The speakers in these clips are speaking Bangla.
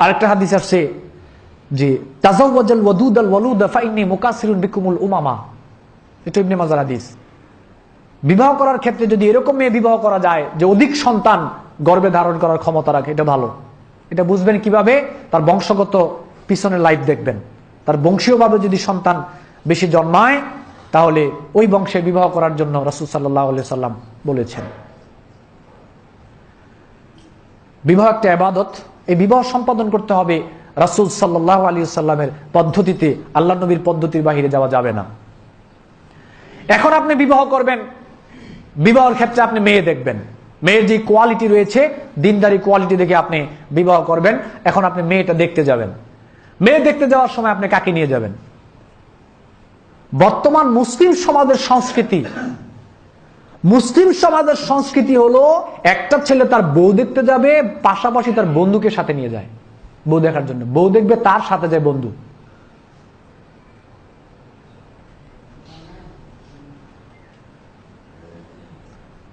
আরেকটা হাদিস আসছে যে তাজাওয়াজাল ওয়াদুদাল ওয়ালুদা ফাইন্নী মুকাসসিরুন বিকুমুল উমামা, এটা ইবনে মাজার হাদিস। বিবাহ করার ক্ষেত্রে যদি এরকম মেয়ে বিবাহ করা যায় যে অধিক সন্তান গর্ভে ধারণ করার ক্ষমতা রাখে, এটা ভালো। এটা বুঝবেন কিভাবে? তার বংশগত পিছনের লাইফ দেখবেন। তার বংশীয়ভাবে যদি সন্তান বেশি জন্মায় তাহলে ওই বংশে বিবাহ করার জন্য রাসূল সাল্লাল্লাহু আলাইহি সাল্লাম বলেছেন। বিবাহ একটা ইবাদত, এই বিবাহ সম্পাদন করতে হবে রাসূল সাল্লাল্লাহু আলাইহি সাল্লামের পদ্ধতিতে, আল্লাহর নবীর পদ্ধতির বাইরে যাওয়া যাবে না। এখন আপনি বিবাহ করবেন, বিবাহের ক্ষেত্রে আপনি মেয়ে দেখবেন, মেয়ের যে কোয়ালিটি রয়েছে দিনদারি কোয়ালিটি দেখে আপনি বিবাহ করবেন। এখন আপনি মেয়েটা দেখতে যাবেন, মেয়ে দেখতে যাওয়ার সময় আপনি কাকে নিয়ে যাবেন? বর্তমান মুসলিম সমাজের সংস্কৃতি হলো একটা ছেলে তার বউ দেখতে যাবে, পাশাপাশি তার বন্ধুকে সাথে নিয়ে যায় বউ দেখার জন্য। বউ দেখবে, তার সাথে যায় বন্ধু।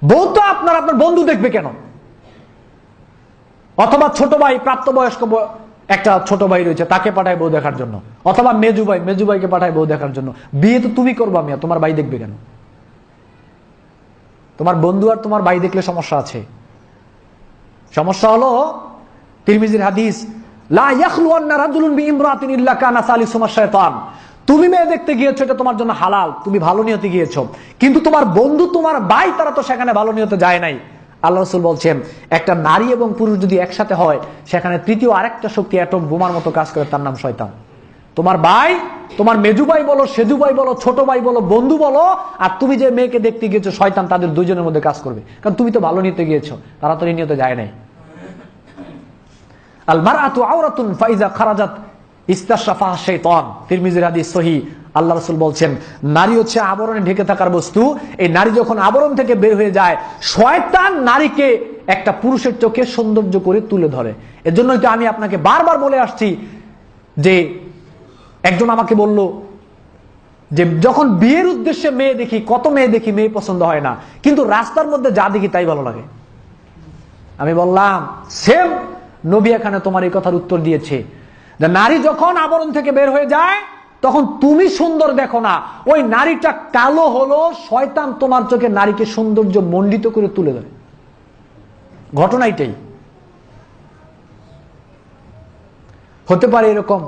বউ তো আপনার বন্ধু দেখবে কেন? অথবা ছোট ভাই, প্রাপ্তবয়স্ক একটা ছোট ভাই রয়েছে, তাকে পাঠায় বউ দেখার জন্য, অথবা মেজু ভাইকে পাঠায় বউ দেখার জন্য। বিয়ে তো তুমি করবা মিয়া, তোমার ভাই দেখবে কেন? তোমার বন্ধু আর তোমার ভাই দেখলে সমস্যা আছে। সমস্যা হলো তিরমিজির হাদিস, লা ইয়াখলুয়ান্না রাজুলুন বিইমরাতিন ইল্লা কানা সালিসুমা শায়তান। তুমি মেয়ে দেখতে গিয়েছো, এটা তোমার জন্য হালাল, তুমি ভালো নিয়তে গিয়েছো, কিন্তু তোমার বন্ধু, তোমার ভাই, তারা তো সেখানে ভালো নিয়তে যায় নাই। আল্লাহ রাসূল বলছেন, একটা নারী এবং পুরুষ যদি একসাথে হয়, সেখানে তৃতীয় আরেকটা শক্তি অ্যাটম বোমার মতো কাজ করে, তার নাম শয়তান। তোমার ভাই, তোমার মেজু ভাই বলো, সেজু ভাই বলো, ছোট ভাই বলো, বন্ধু বলো, আর তুমি যে মেয়েকে দেখতে গিয়েছো, শয়তান তাদের দুইজনের মধ্যে কাজ করবে, কারণ তুমি তো ভালো নিয়তে গিয়েছো, তারা তো এই নিয়তে যায় নাই। আল মারআতু আওরাতুন ফাইজা খারাজাত ইস্তাশাফাহা শাইতান, তিরমিজির হাদিস সহিহ। আল্লাহ রাসূল বলছেন, নারী হচ্ছে আবরণে ঢেকে থাকার বস্তু। এই নারী যখন আবরণ থেকে বের হয়ে যায়, শয়তান নারীকে একটা পুরুষের চোখে সৌন্দর্য করে তুলে ধরে। এজন্যই তো আমি আপনাকে বারবার বলে আসছি যে একজন আমাকে বলল যে যখন বিয়ের উদ্দেশ্যে মেয়ে দেখি, কত মেয়ে দেখি, মেয়ে পছন্দ হয় না, কিন্তু রাস্তার মধ্যে যা দেখি তাই ভালো লাগে। আমি বললাম, সেম নবী এখানে তোমার এই কথার উত্তর দিয়েছে, যে নারী যখন আবরণ থেকে বের হয়ে যায়, তখন তুমি সুন্দর দেখো না, ওই নারীটা কালো হলো, শয়তান তোমার চোখে নারীকে সৌন্দর্য মণ্ডিত করে তুলে ধরে। ঘটনা এটাই। হতে পারে এরকম,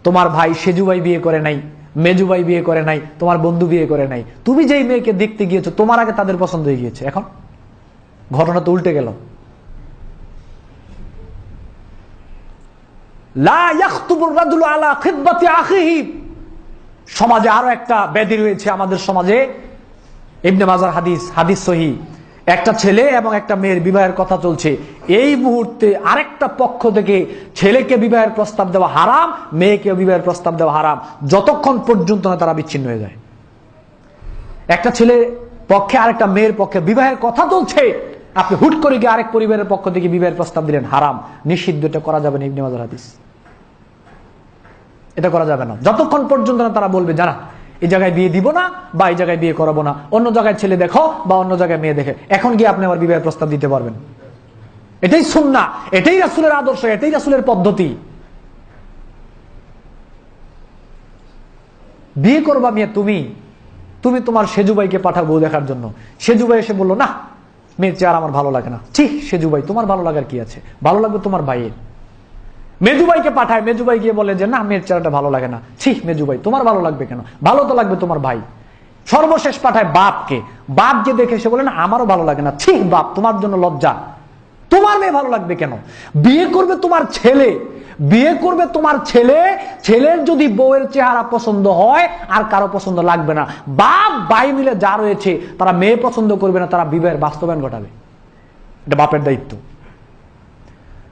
তোমার ভাই সেজু ভাই বিয়ে করে নাই, মেজু ভাই বিয়ে করে নাই, তোমার বন্ধু বিয়ে করে নাই, তুমি যেই মেয়েকে দেখতে গিয়েছো, তোমার আগে তাদের পছন্দ হয়ে গিয়েছে। এখন ঘটনা তো উল্টে গেল। লা ইয়াখতুবুর রাজুলু আলা খিতবাতি আখিহি। সমাজে আরো একটা ব্যাধি রয়েছে আমাদের সমাজে, ইবনে মাজার হাদিস সহিহ। একটা ছেলে এবং একটা মেয়ের বিবাহের কথা চলছে, এই মুহূর্তে আরেকটা পক্ষ থেকে ছেলেকে বিবাহের প্রস্তাব দেওয়া হারাম, মেয়েকে বিবাহের প্রস্তাব দেওয়া হারাম, যতক্ষণ পর্যন্ত না তারা বিচ্ছিন্ন হয়ে যায়। একটা ছেলের পক্ষে আরেকটা মেয়ের পক্ষে বিবাহের কথা চলছে, আপনি হুট করে গিয়ে আরেক পরিবারের পক্ষ থেকে বিবাহের প্রস্তাব দিলেন, হারাম, নিষিদ্ধ। এটা করা যাবে না, ইবনে মাজার হাদিস। এটা করা যাবে না যতক্ষণ পর্যন্ত না তারা বলবে, জানা এই জায়গায় বিয়ে দিব না, বা এই জায়গায় বিয়ে করাবো না, অন্য জায়গায় ছেলে দেখো বা অন্য জায়গায় মেয়ে দেখে, এখন গিয়ে আপনি আমার বিবাহের প্রস্তাব দিতে পারবেন। এটাই সুন্নাহ, এটাই রাসূলের আদর্শ, এটাই রাসূলের পদ্ধতি। বিয়ে করবা মেয়ে তুমি তোমার সেজু ভাইকে পাঠাও বউ দেখার জন্য। সেজু ভাই এসে বললো, না মেয়ের চেহারা আমার ভালো লাগে না। ঠিক, সেজু ভাই তোমার ভালো লাগার কি আছে, ভালো লাগবে তোমার ভাইয়ের। মেজু ভাইকে পাঠায়, মেজু ভাই গিয়ে বলে যে না মেয়ের চেহারাটা ভালো লাগে না। ঠিক, মেজু ভাই তোমার ভালো লাগবে কেন, ভালো তো লাগবে তোমার ভাই। সর্বশেষ পাঠায় বাপকে, বাপ যে দেখে সে বলে না আমারও ভালো লাগে না। ঠিক বাপ, তোমার জন্য লজ্জা, তোমার মেয়ে ভালো লাগবে কেন? বিয়ে করবে তোমার ছেলে, বিয়ে করবে তোমার ছেলে, ছেলের যদি বউয়ের চেহারা পছন্দ হয় আর কারো পছন্দ লাগবে না, বাপ ভাই মিলে যা রয়েছে তারা মেয়ে পছন্দ করবে না, তারা বিবাহের বাস্তবায়ন ঘটাবে। এটা বাপের দায়িত্ব।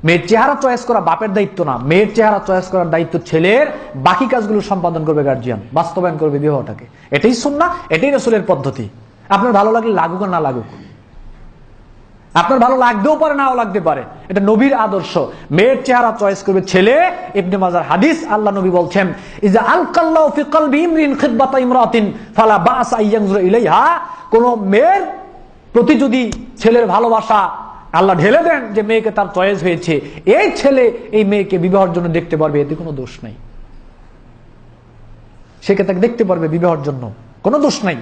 মেয়ের চেহারা চয়েস করা বাপের দায়িত্ব না, মেয়ের চেহারা চয়েস করার দায়িত্ব ছেলের। বাকি কাজগুলো সম্পাদন করবে গার্জিয়ান, বাস্তবায়ন করবে বিবাহটাকে। এটাই সুন্নাহ, এটাই রাসূলের পদ্ধতি। আপনার ভালো লাগলে লাগুক আর না লাগুক, আপনার ভালো লাগতেও পারে, নাও লাগতে পারে, এটা নবীর আদর্শ। মেয়ের চেহারা চয়েস করবে ছেলে। ইবনে মাজার হাদিস, আল্লাহ নবী বলছেন, ইজা আলকাল্লাহু ফি কলবি ইমরিন খিতবাতা ইমরাতিন ফালা বা'সা আইয়ানজুরা ইলাইহা। কোন মেয়ের প্রতি যদি ছেলের ভালোবাসা আল্লাহ ঢেলে দেন যে মেয়েকে তার চয়েস হয়েছে, এই ছেলে এই মেয়েকে বিবাহের জন্য দেখতে পারবে, এতে কোনো দোষ নাই। সেকে তাকে দেখতে পারবে বিবাহের জন্য, কোনো দোষ নাই।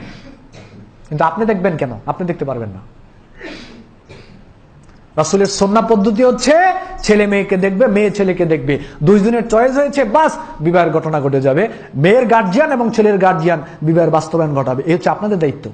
কিন্তু আপনি দেখবেন কেন? আপনি দেখতে পারবেন না। রাসূলের সুন্নাহ পদ্ধতি হচ্ছে ছেলে মেয়েকে দেখবে, মেয়ে ছেলেকে দেখবে, দুইজনের চয়েস হয়েছে, বাস বিবাহের ঘটনা ঘটে যাবে। মেয়ের গার্জিয়ান এবং ছেলের গার্জিয়ান বিবাহের বাস্তবায়ন ঘটাবে, এই হচ্ছে আপনাদের দায়িত্ব।